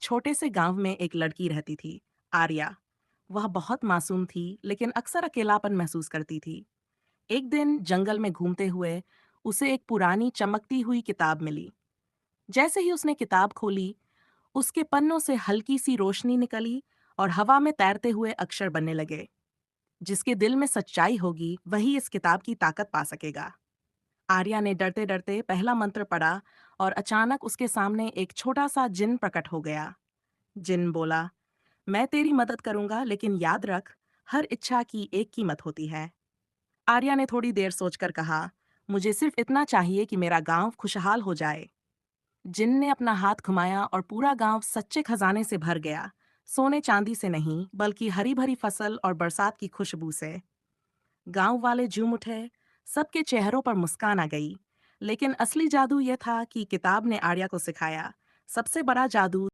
एक छोटे से गांव में एक लड़की रहती थी, आर्या। वह बहुत मासूम थी, लेकिन अक्सर अकेलापन महसूस करती थी। एक दिन जंगल में घूमते हुए उसे एक पुरानी चमकती हुई किताब मिली। जैसे ही उसने किताब खोली, उसके पन्नों से हल्की सी रोशनी निकली और हवा में तैरते हुए अक्षर बनने लगे। जिसके दिल में सच्चाई होगी, वही इस किताब की ताकत पा सकेगा। आर्या ने डरते डरते पहला मंत्र पढ़ा और अचानक उसके सामने एक छोटा सा जिन प्रकट हो गया। जिन बोला, मैं तेरी मदद करूंगा, लेकिन याद रख, हर इच्छा की एक कीमत होती है। आर्या ने थोड़ी देर सोचकर कहा, मुझे सिर्फ इतना चाहिए कि मेरा गांव खुशहाल हो जाए। जिन ने अपना हाथ घुमाया और पूरा गांव सच्चे खजाने से भर गया। सोने चांदी से नहीं, बल्कि हरी भरी फसल और बरसात की खुशबू से। गांव वाले झूम उठे। सबके चेहरों पर मुस्कान आ गई। लेकिन असली जादू यह था कि किताब ने आर्या को सिखाया, सबसे बड़ा जादू